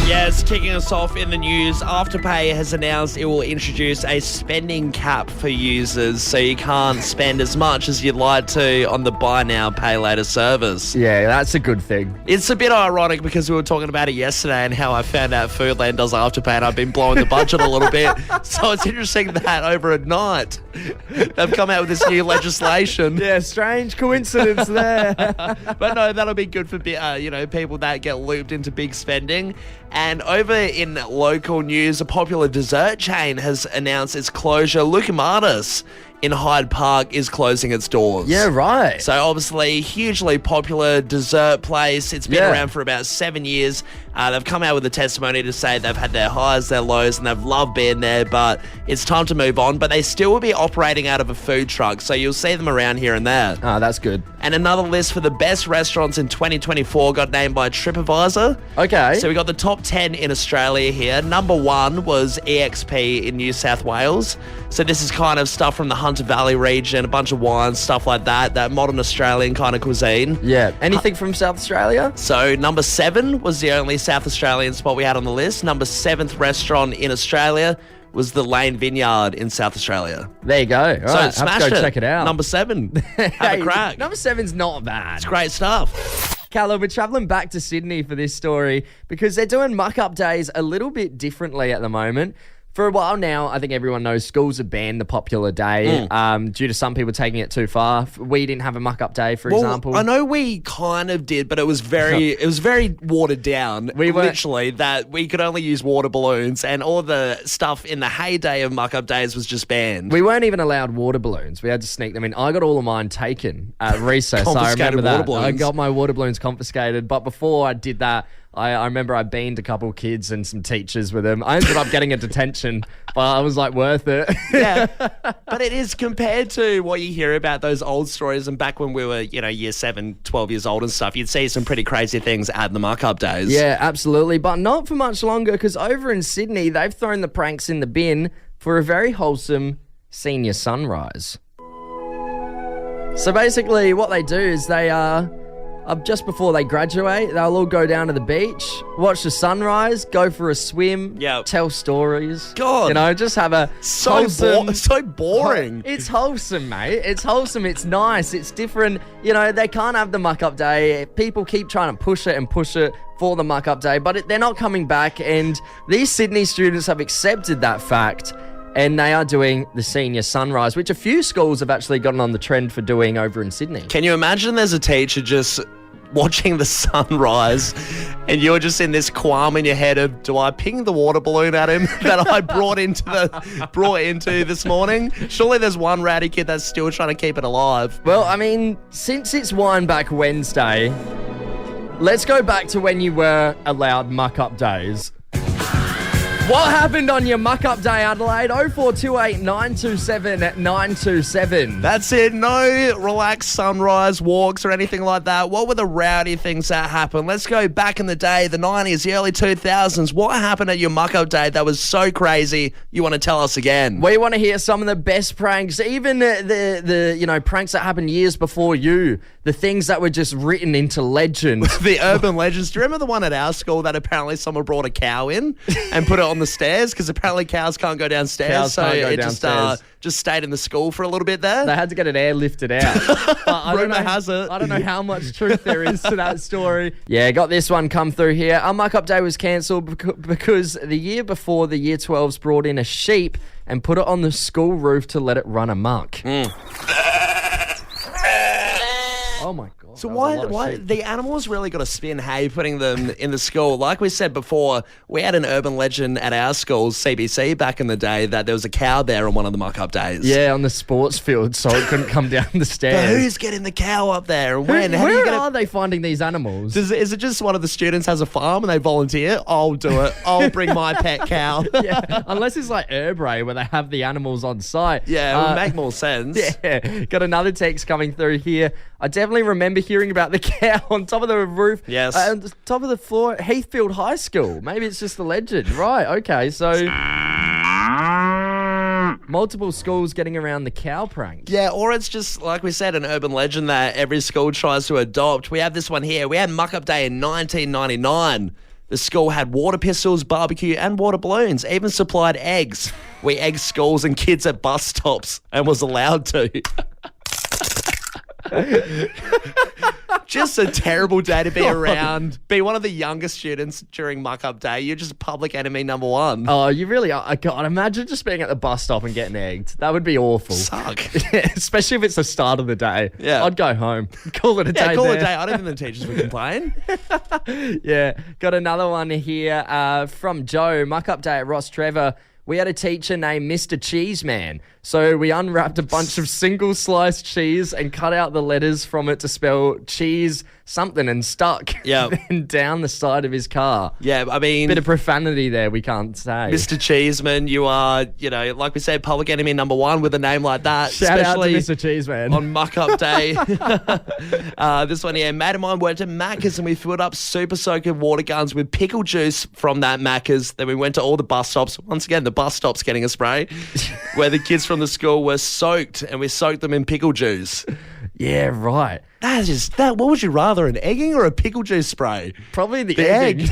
Yes, kicking us off in the news, Afterpay has announced it will introduce a spending cap for users, so you can't spend as much as you'd like to on the buy now, pay later service. Yeah, that's a good thing. It's a bit ironic because we were talking about it yesterday and how I found out Foodland does Afterpay and I've been blowing the budget a little bit. So it's interesting that over a night they've come out with this new legislation. Yeah, strange coincidence there. But no, that'll be good for people that get looped into big spending. And over in local news, a popular dessert chain has announced its closure. Lucamatis in Hyde Park is closing its doors. Yeah, right. So obviously, hugely popular dessert place. It's been around for about 7 years. They've come out with a testimony to say they've had their highs, their lows, and they've loved being there, but it's time to move on. But they still will be operating out of a food truck, so you'll see them around here and there. Oh, that's good. And another list for the best restaurants in 2024 got named by TripAdvisor. Okay. So we got the top 10 in Australia here. Number 1 was EXP in New South Wales. So this is kind of stuff from the Hunter Valley region, a bunch of wines, stuff like that modern Australian kind of cuisine. Yeah. Anything from South Australia? So number 7 was the only South Australian spot we had on the list. Number 7th restaurant in Australia was the Lane Vineyard in South Australia. There you go. All right, smashed have to go check it out. Number 7. Have a crack. Number 7's not bad. It's great stuff. Callum, we're travelling back to Sydney for this story because they're doing muck-up days a little bit differently at the moment. For a while now, I think everyone knows schools have banned the popular day due to some people taking it too far. We didn't have a muck-up day, for example. I know we kind of did, but it was very watered down. Literally, that we could only use water balloons, and all the stuff in the heyday of muck-up days was just banned. We weren't even allowed water balloons. We had to sneak them in. I got all of mine taken at recess. I remember that. I got my water balloons confiscated, but before I did that, I remember I beaned a couple of kids and some teachers with them. I ended up getting a detention, but I was like, worth it. Yeah, but it is compared to what you hear about those old stories. And back when we were, year 7, 12 years old and stuff, you'd see some pretty crazy things at the muck-up days. Yeah, absolutely. But not for much longer, because over in Sydney, they've thrown the pranks in the bin for a very wholesome senior sunrise. So basically what they do is they just before they graduate, they'll all go down to the beach, watch the sunrise, go for a swim, tell stories. God. Just have a so boring. It's wholesome, mate. It's wholesome. It's nice. It's different. They can't have the muck-up day. People keep trying to push it for the muck-up day, but they're not coming back. And these Sydney students have accepted that fact. And they are doing the senior sunrise, which a few schools have actually gotten on the trend for doing over in Sydney. Can you imagine there's a teacher just watching the sunrise and you're just in this qualm in your head of, do I ping the water balloon at him that I brought into this morning? Surely there's one rowdy kid that's still trying to keep it alive. Well, I mean, since it's Wine Back Wednesday, let's go back to when you were allowed muck-up days. What happened on your muck-up day, Adelaide? 0428 927 927. That's it. No relaxed sunrise walks or anything like that. What were the rowdy things that happened? Let's go back in the day, the 90s, the early 2000s. What happened at your muck-up day that was so crazy you want to tell us again? We want to hear some of the best pranks, even the pranks that happened years before you, the things that were just written into legend. The urban legends. Do you remember the one at our school that apparently someone brought a cow in and put it on the stairs? Because apparently cows can't go downstairs. Just stayed in the school for a little bit there. They had to get it airlifted out. Rumour has it. I don't know how much truth there is to that story. Yeah, got this one come through here. Our muck-up day was cancelled because the year before, the year 12s brought in a sheep and put it on the school roof to let it run amok. Oh my God. So why the animals really got a spin, hey, putting them in the school? Like we said before, we had an urban legend at our school, CBC, back in the day, that there was a cow there on one of the muck-up days. Yeah, on the sports field, so it couldn't come down the stairs. But who's getting the cow up there? And when? Where are they finding these animals? Is it just one of the students has a farm and they volunteer? I'll do it. I'll bring my pet cow. Yeah, unless it's like Airbray where they have the animals on site. Yeah, it would make more sense. Yeah, got another text coming through here. I definitely remember hearing about the cow on top of the roof. Yes. On the top of the floor at Heathfield High School. Maybe it's just a legend. Right, okay, so multiple schools getting around the cow prank. Yeah, or it's just, like we said, an urban legend that every school tries to adopt. We have this one here. We had Muck-Up Day in 1999. The school had water pistols, barbecue, and water balloons. Even supplied eggs. We egged schools and kids at bus stops and was allowed to. Just a terrible day to be around. Be one of the youngest students during Muck Up Day. You're just public enemy number one. Oh, you really are. God, imagine just being at the bus stop and getting egged. That would be awful. Suck. Especially if it's the start of the day. Yeah. I'd go home. Call it a day. Call there. it a day. I don't think the teachers would complain. Yeah. Got another one here from Joe. Muck Up Day at Ross Trevor. We had a teacher named Mr. Cheeseman. So we unwrapped a bunch of single sliced cheese and cut out the letters from it to spell cheese something and stuck then down the side of his car. Yeah, I mean... Bit of profanity there, we can't say. Mr. Cheeseman, you are, like we said, public enemy number one with a name like that. Shout especially out to Mr. Cheeseman. On Muck Up Day. This one here, mate of mine worked at Macca's and we filled up super soaker water guns with pickle juice from that Macca's. Then we went to all the bus stops. Once again, the bus stops getting a spray where the kids from the school were soaked and we soaked them in pickle juice. Yeah, right. What would you rather, an egging or a pickle juice spray? Probably the egg.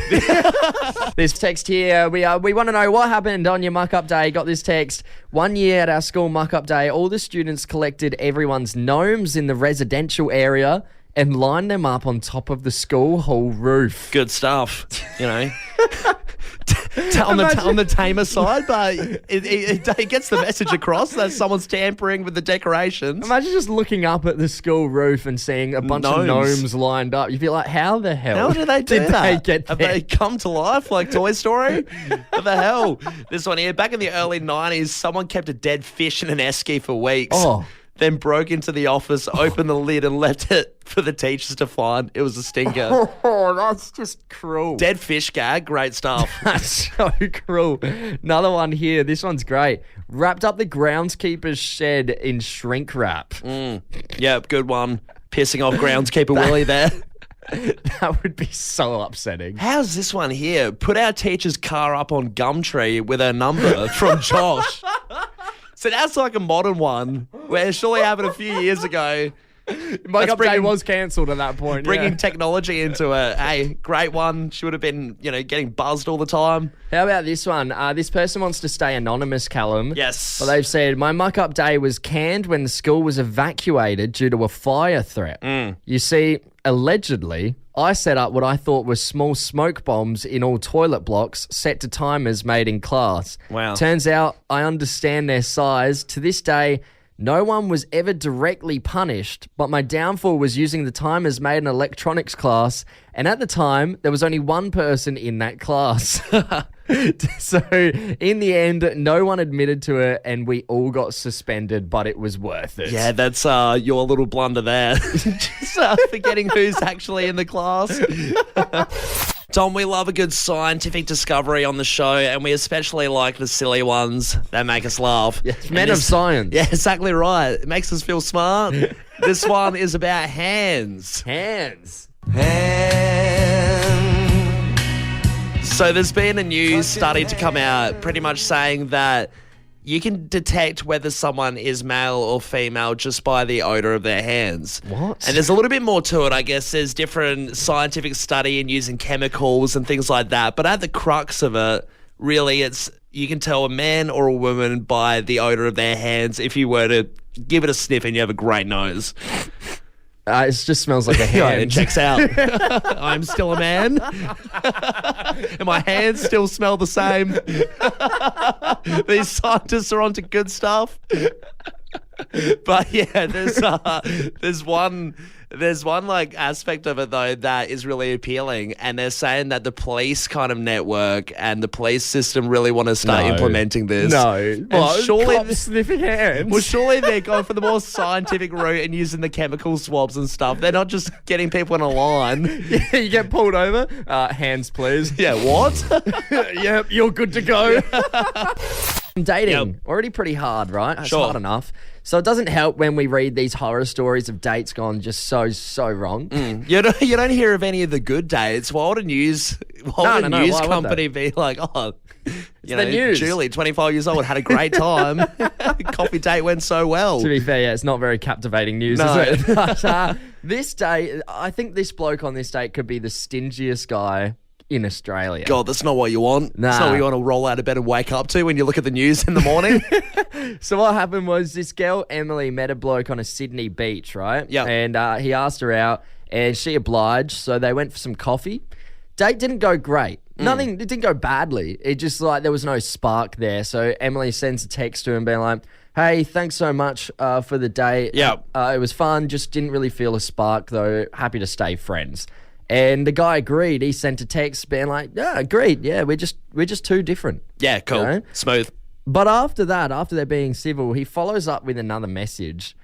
This text here, we want to know what happened on your Muck Up Day. Got this text. 1 year at our school Muck Up Day, all the students collected everyone's gnomes in the residential area and lined them up on top of the school hall roof. Good stuff, on the tamer side, but it gets the message across that someone's tampering with the decorations. Imagine just looking up at the school roof and seeing a bunch of gnomes lined up. You'd be like, how the hell? How did they do did that? They get Have there? they come to life like Toy Story? What the hell? This one here, back in the early 90s, someone kept a dead fish in an esky for weeks. Oh. Then broke into the office, opened the lid and left it for the teachers to find. It was a stinker. Oh, that's just cruel. Dead fish gag, great stuff. That's so cruel. Another one here. This one's great. Wrapped up the groundskeeper's shed in shrink wrap. Yep, good one. Pissing off groundskeeper Willie there. That would be so upsetting. How's this one here? Put our teacher's car up on Gumtree with her number from Josh. So that's like a modern one where it surely happened a few years ago. Muck Up Day was cancelled at that point. Bringing technology into it. Hey, great one. She would have been, getting buzzed all the time. How about this one? This person wants to stay anonymous, Callum. Yes. But they've said, my Muck Up Day was canned when the school was evacuated due to a fire threat. You see, allegedly, I set up what I thought were small smoke bombs in all toilet blocks set to timers made in class. Wow. Turns out I understand their size. To this day, no one was ever directly punished, but my downfall was using the timers made in electronics class, and at the time, there was only one person in that class. So, in the end, no one admitted to it, and we all got suspended, but it was worth it. Yeah, that's your little blunder there. Just forgetting who's actually in the class. Tom, we love a good scientific discovery on the show, and we especially like the silly ones that make us laugh. Yes, men of science. Yeah, exactly right. It makes us feel smart. This one is about hands. Hands. So there's been a new study to come out pretty much saying that you can detect whether someone is male or female just by the odor of their hands. What? And there's a little bit more to it, I guess. There's different scientific study and using chemicals and things like that. But at the crux of it, really, you can tell a man or a woman by the odor of their hands if you were to give it a sniff and you have a great nose. It just smells like a hand. It checks out. I'm still a man. And my hands still smell the same. These scientists are onto good stuff. But yeah, there's one like aspect of it though that is really appealing, and they're saying that the police kind of network and the police system really want to start implementing this. No, well, surely cops sniffing hands. Well, surely they're going for the more scientific route and using the chemical swabs and stuff. They're not just getting people in a line. Yeah, you get pulled over. Hands, please. Yeah, what? Yep, you're good to go. Dating, Yep. already pretty hard, right? That's Sure. hard enough. So it doesn't help when we read these horror stories of dates gone just so wrong. You don't hear of any of the good dates. Why would a news Why would company be like, the news. Julie, 25 years old, had a great time. Coffee date went so well. To be fair, yeah, it's not very captivating news, No. is it? But this date, I think this bloke on this date could be the stingiest guy in Australia. God, that's not what you want. Nah. That's not what you want to roll out of bed and wake up to when you look at the news in the morning. So what happened was this girl, Emily, met a bloke on a Sydney beach, right? Yeah. And he asked her out and she obliged. So they went for some coffee. Date didn't go great. It didn't go badly. It just like there was no spark there. So Emily sends a text to him being like, hey, thanks so much for the date. Yeah. It was fun. Just didn't really feel a spark though. Happy to stay friends. And the guy agreed. He sent a text being like, yeah, agreed. Yeah, we're just too different. Yeah, cool. You know? Smooth. But after that, after they're being civil, he follows up with another message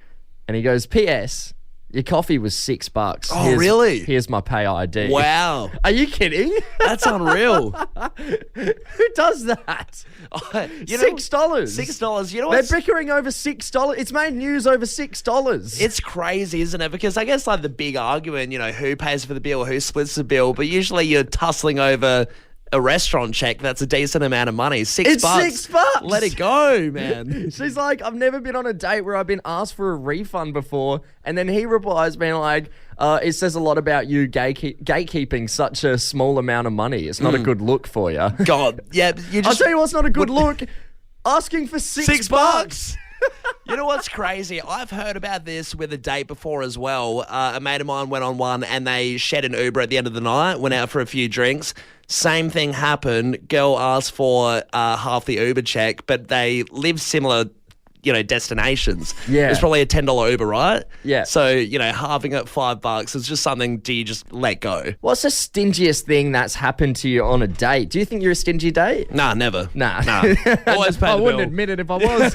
and he goes, P.S. Your coffee was $6. Oh, really? Here's my pay ID. Wow. Are you kidding? That's unreal. Who does that? $6. $6. You know They're what? bickering over $6. It's made news over $6. It's crazy, isn't it? Because I guess like the big argument, who pays for the bill, who splits the bill, but usually you're tussling over a restaurant check that's a decent amount of money. $6. It's $6. Let it go, man. She's like, I've never been on a date where I've been asked for a refund before. And then he replies being like, it says a lot about you gatekeeping such a small amount of money. It's not a good look for you. God, yeah. I'll tell you what's not a good look. Asking for $6. You know what's crazy? I've heard about this with a date before as well. A mate of mine went on one and they shared an Uber at the end of the night, went out for a few drinks. Same thing happened. Girl asked for half the Uber check, but they live similar, destinations. Yeah. It's probably a $10 Uber, right? Yeah. So, halving it $5 is just something, do you just let go? What's the stingiest thing that's happened to you on a date? Do you think you're a stingy date? Nah, never. Nah. Always pay the I bill. wouldn't admit it if I was.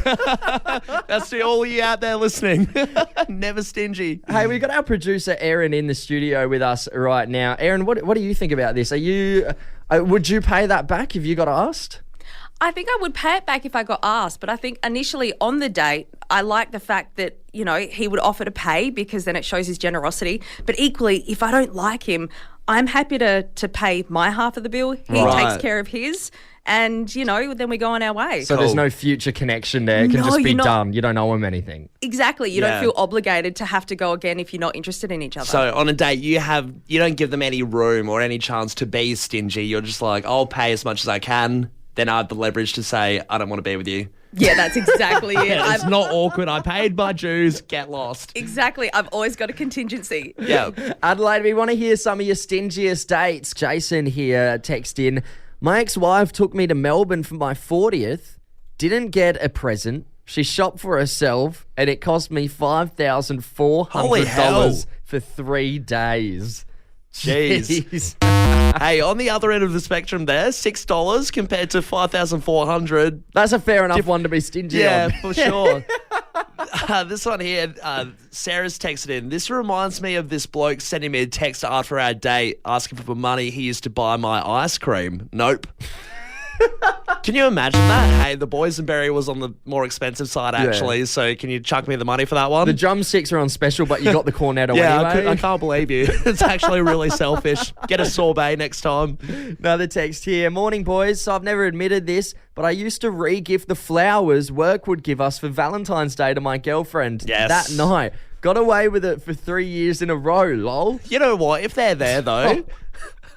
That's to all you out there listening. Never stingy. Hey, we got our producer Erin in the studio with us right now. Erin, what do you think about this? Would you pay that back if you got asked? I think I would pay it back if I got asked, but I think initially on the date, I like the fact that, he would offer to pay because then it shows his generosity. But equally, if I don't like him, I'm happy to pay my half of the bill. He takes care of his and, then we go on our way. So there's no future connection there. It can just be done. You don't owe him anything. Exactly. You don't feel obligated to have to go again if you're not interested in each other. So on a date, you don't give them any room or any chance to be stingy. You're just like, I'll pay as much as I can. Then I have the leverage to say, I don't want to be with you. Yeah, that's exactly it. It's not awkward. I paid my dues. Get lost. Exactly. I've always got a contingency. Yeah. Adelaide, we want to hear some of your stingiest dates. Jason here text in, my ex-wife took me to Melbourne for my 40th, didn't get a present. She shopped for herself and it cost me $5,400 for 3 days. Jeez. Hey, on the other end of the spectrum there, $6 compared to $5,400. That's a fair enough one to be stingy on. Yeah, for sure. This one here, Sarah's texted in. This reminds me of this bloke sending me a text after our date asking for money he used to buy my ice cream. Nope. Can you imagine that? Hey, the boysenberry was on the more expensive side, actually, so can you chuck me the money for that one? The drumsticks are on special, but you got the cornetto anyway. I can't believe you. It's actually really selfish. Get a sorbet next time. Another text here. Morning, boys. So I've never admitted this, but I used to re-gift the flowers work would give us for Valentine's Day to my girlfriend that night. Got away with it for 3 years in a row, lol. You know what? If they're there, though...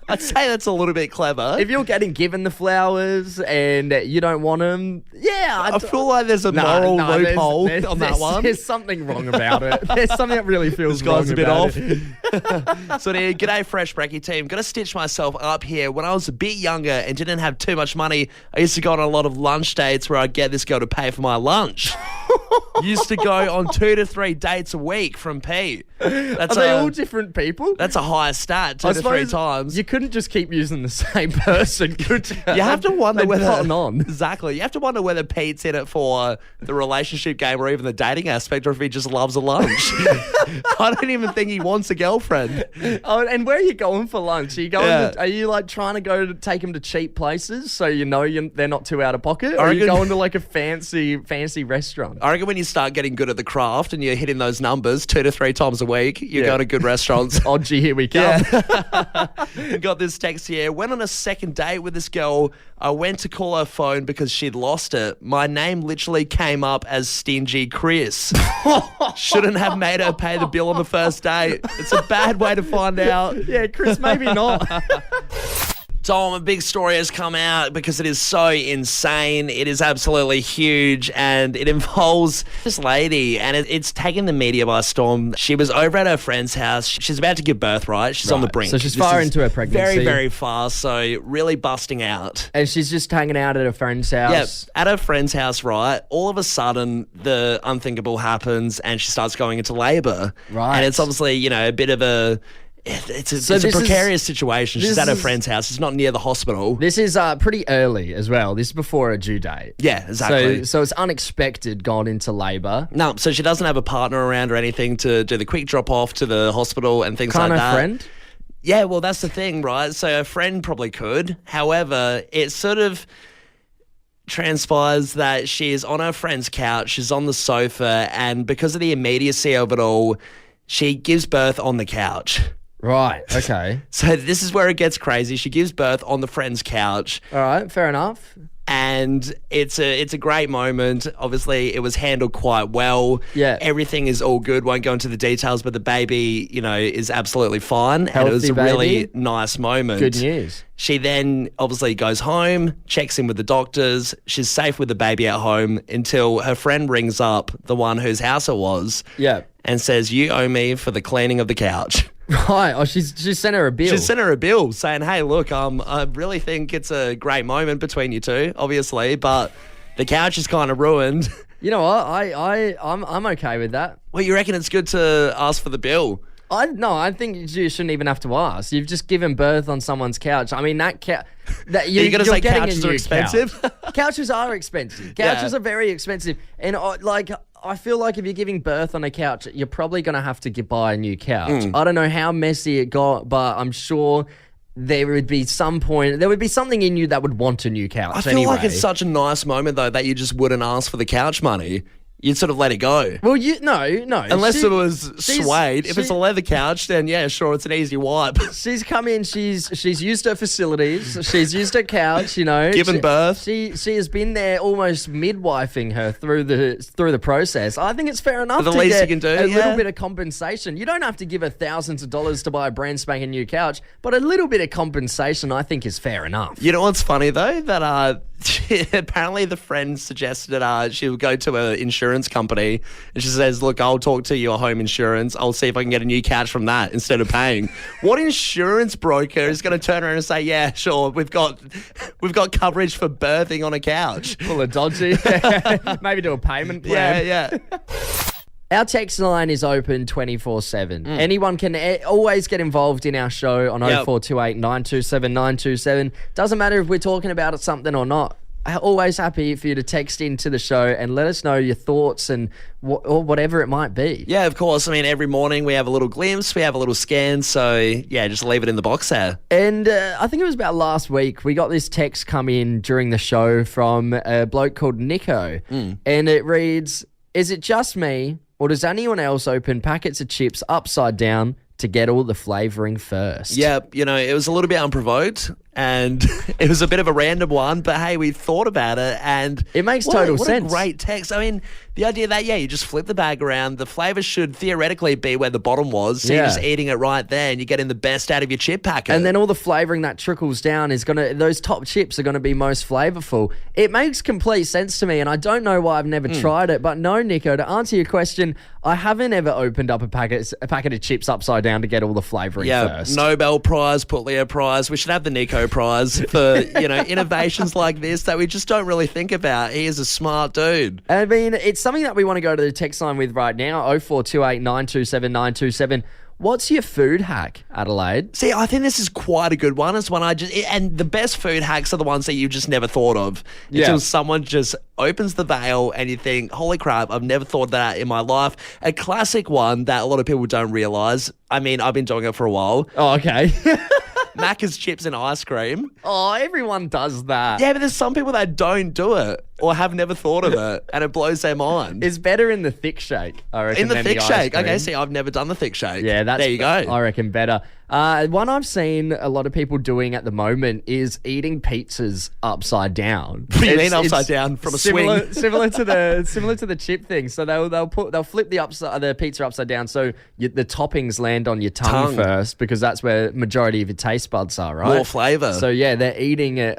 I'd say that's a little bit clever. If you're getting given the flowers and you don't want them, I feel like there's a moral loophole on that one. There's something wrong about it. There's something that really feels wrong this guy's a bit about off. it. So there, g'day Fresh Brekkie team. Got to stitch myself up here. When I was a bit younger and didn't have too much money, I used to go on a lot of lunch dates where I'd get this girl to pay for my lunch. Used to go on 2 to 3 dates a week from P. Are they all different people? That's a higher stat, 2 to 3 times. You couldn't just keep using the same person, could you? You have to wonder whether... cotton on. Exactly. You have to wonder whether Pete's in it for the relationship game or even the dating aspect, or if he just loves a lunch. I don't even think he wants a girlfriend. Oh, and where are you going for lunch? Are you going? Are you like trying to go to take him to cheap places so they're not too out of pocket? Or are you going to like a fancy restaurant? I reckon when you start getting good at the craft and you're hitting those numbers 2 to 3 times a week, you go to good restaurants. Oh, gee, here we come. Got this text here. Went on a second date with this girl. I went to call her phone because she'd lost it. My name literally came up as Stingy Chris. Shouldn't have made her pay the bill on the first date. It's a bad way to find out. Yeah, Chris, maybe not. Tom, a big story has come out because it is so insane. It is absolutely huge, and it involves this lady, and it's taken the media by storm. She was over at her friend's house. She's about to give birth, right? She's on the brink. So she's far into her pregnancy. Very, very far, so really busting out. And she's just hanging out at her friend's house. Yeah, at her friend's house, right? All of a sudden, the unthinkable happens, and she starts going into labour. Right. And it's obviously, a bit of a... It's a precarious situation. She's at her friend's house. It's not near the hospital. This is pretty early as well. This is before a due date. Yeah, exactly. So it's unexpected gone into labour. No, so she doesn't have a partner around or anything to do the quick drop off to the hospital and things Can't like her that. friend? Yeah, well, that's the thing, right? So her friend probably could. However, it sort of transpires that she is on her friend's couch. She's on the sofa. And because of the immediacy of it all, she gives birth on the couch. Right, okay. So this is where it gets crazy. She gives birth on the friend's couch. All right, fair enough. And it's a great moment. Obviously, it was handled quite well. Yeah. Everything is all good. Won't go into the details, but the baby, is absolutely fine. Healthy and it was a baby. really nice moment. Good news. She then obviously goes home, checks in with the doctors. She's safe with the baby at home until her friend rings up, the one whose house it was, Yeah. and says, "You owe me for the cleaning of the couch." Right. Oh, she sent her a bill. She sent her a bill saying, "Hey, look, I really think it's a great moment between you two, obviously, but the couch is kind of ruined." You know what? I'm okay with that. Well, you reckon it's good to ask for the bill? I think you shouldn't even have to ask. You've just given birth on someone's couch. I mean, that You're going to say getting couches a are new expensive? couch. Couches are expensive. Yeah. Couches are very expensive. And I feel like if you're giving birth on a couch, you're probably going to have to buy a new couch. I don't know how messy it got, but I'm sure there would be something in you that would want a new couch. I feel like it's such a nice moment, though, that you just wouldn't ask for the couch money. You'd sort of let it go. Well, no. Unless it was suede. If it's a leather couch, then yeah, sure, it's an easy wipe. She's come in. She's used her facilities. She's used her couch. Given birth. She has been there, almost midwifing her through the process. I think it's fair enough. The to least get you can do, a yeah. little bit of compensation. You don't have to give her thousands of dollars to buy a brand spanking new couch, but a little bit of compensation, I think, is fair enough. You know what's funny though? That apparently the friend suggested she would go to an insurance company and she says, "Look, I'll talk to your home insurance. I'll see if I can get a new couch from that instead of paying." What insurance broker is going to turn around and say, "Yeah, sure, we've got coverage for birthing on a couch"? Full of dodgy. Maybe do a payment plan. Yeah. Our text line is open 24/7. Anyone can always get involved in our show on 0428 927 927. Doesn't matter if we're talking about something or not. I'm always happy for you to text into the show and let us know your thoughts and or whatever it might be. Yeah, of course. I mean, every morning we have a little glimpse, we have a little scan. So yeah, just leave it in the box there. And I think it was about last week, we got this text come in during the show from a bloke called Nico. And it reads, "Is it just me, or does anyone else open packets of chips upside down to get all the flavouring first?" Yeah, it was a little bit unprovoked and it was a bit of a random one, but hey, we thought about it and it makes total what sense. A great text. I mean, the idea that, you just flip the bag around, the flavour should theoretically be where the bottom was, so you're just eating it right there and you're getting the best out of your chip packet. And then all the flavouring that trickles down those top chips are going to be most flavourful. It makes complete sense to me, and I don't know why I've never tried it, but no, Nico, to answer your question, I haven't ever opened up a packet of chips upside down to get all the flavouring first. Nobel Prize, Putlier Prize. We should have the Nico Prize for, innovations like this that we just don't really think about. He is a smart dude. I mean, it's something that we want to go to the text line with right now, 0428 927 927. What's your food hack, Adelaide? See, I think this is quite a good one. It's one and the best food hacks are the ones that you just never thought of until someone just opens the veil and you think, holy crap, I've never thought that in my life. A classic one that a lot of people don't realise. I mean, I've been doing it for a while. Oh, okay. Macca's chips and ice cream. Oh, everyone does that. Yeah, but there's some people that don't do it or have never thought of it, and it blows their mind. It's better in the thick shake, I reckon. In the than thick ice shake. cream. Okay, see, I've never done the thick shake. Yeah, there you go. I reckon better. One I've seen a lot of people doing at the moment is eating pizzas upside down. What do you mean upside down from a swing? Similar to the chip thing. So they'll flip the pizza upside down so the toppings land on your tongue first, because that's where majority of your taste buds are, right? More flavour. So yeah, they're eating it,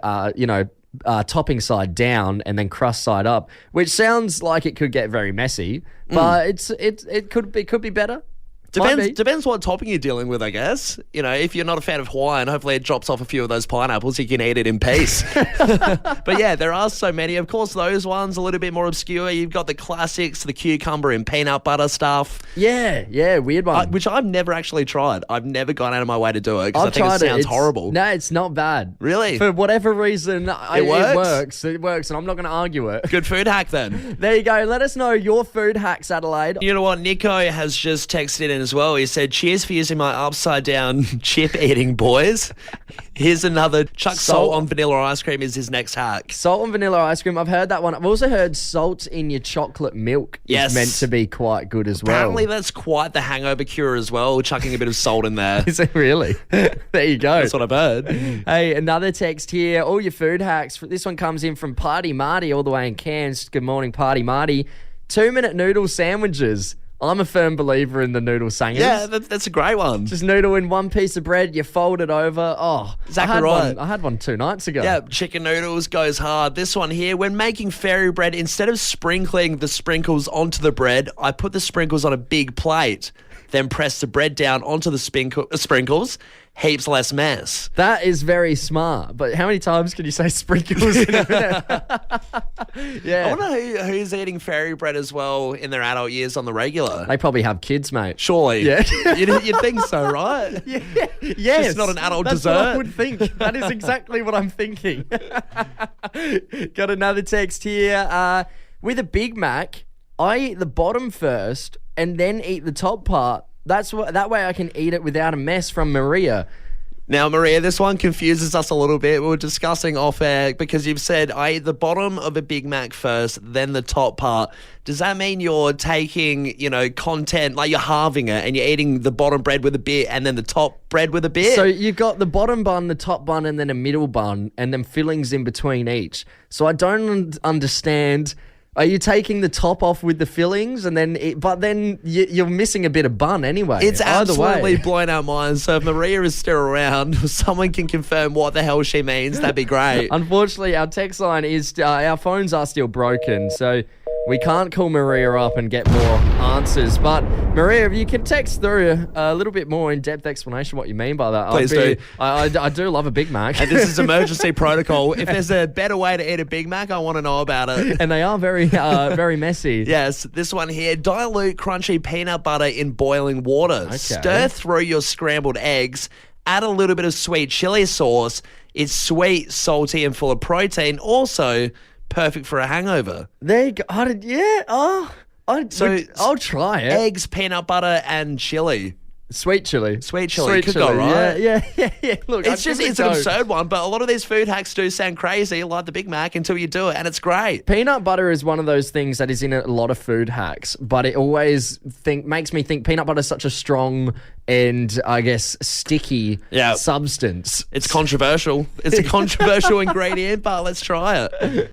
topping side down and then crust side up, which sounds like it could get very messy, but it could be better. Depends what topping you're dealing with, I guess. If you're not a fan of Hawaiian, hopefully it drops off a few of those pineapples. You can eat it in peace. But yeah, there are so many. Of course, those ones a little bit more obscure. You've got the classics, the cucumber and peanut butter stuff. Yeah, weird one. Which I've never actually tried. I've never gone out of my way to do it because I think it sounds horrible. No, it's not bad. Really? For whatever reason, it works. It works, and I'm not going to argue it. Good food hack then. There you go. Let us know your food hacks, Adelaide. You know what? Nico has just texted in as well. He said, cheers for using my upside down chip eating, boys. Here's another. Chuck salt on vanilla ice cream is his next hack. Salt on vanilla ice cream. I've heard that one. I've also heard salt in your chocolate milk is meant to be quite good as well. Apparently that's quite the hangover cure as well, chucking a bit of salt in there. Is it really? There you go. That's what I've heard. Hey, another text here. All your food hacks. This one comes in from Party Marty all the way in Cairns. Good morning, Party Marty. 2-minute noodle sandwiches. I'm a firm believer in the noodle sangers. Yeah, that's a great one. Just noodle in one piece of bread, you fold it over. Oh, exactly right. I had one 2 nights ago. Yeah, chicken noodles goes hard. This one here, when making fairy bread, instead of sprinkling the sprinkles onto the bread, I put the sprinkles on a big plate, then press the bread down onto the sprinkles. Heaps less mess. That is very smart. But how many times can you say sprinkles in a minute? Yeah. I wonder who's eating fairy bread as well in their adult years on the regular. They probably have kids, mate. Surely. Yeah. You'd think so, right? Yeah. Yes. It's not an adult That's dessert. What I would think. That is exactly what I'm thinking. Got another text here. With a Big Mac, I eat the bottom first and then eat the top part. That way I can eat it without a mess, from Maria. Now, Maria, this one confuses us a little bit. We were discussing off air because you've said I eat the bottom of a Big Mac first, then the top part. Does that mean you're taking, content, like you're halving it and you're eating the bottom bread with a bit and then the top bread with a bit? So you've got the bottom bun, the top bun, and then a middle bun, and then fillings in between each. So I don't understand. Are you taking the top off with the fillings but then you're missing a bit of bun anyway? It's absolutely way. blown our minds. So if Maria is still around, if someone can confirm what the hell she means, that'd be great. Unfortunately, our text line is, our phones are still broken, so we can't call Maria up and get more answers. But Maria, if you can text through a little bit more in-depth explanation what you mean by that. Please do. I do love a Big Mac. And this is emergency protocol. If there's a better way to eat a Big Mac, I want to know about it. And they are very, very messy. Yes, this one here. Dilute crunchy peanut butter in boiling water. Okay. Stir through your scrambled eggs. Add a little bit of sweet chili sauce. It's sweet, salty, and full of protein. Also, perfect for a hangover. There you go. I'll try it. Eggs, peanut butter, and chili. Sweet chili. Sweet chili. Could go right. Yeah. Look, it's an absurd one, but a lot of these food hacks do sound crazy, like the Big Mac, until you do it, and it's great. Peanut butter is one of those things that is in a lot of food hacks, but it always makes me think peanut butter is such a strong and, I guess, sticky substance. It's controversial. It's a controversial ingredient, but let's try it.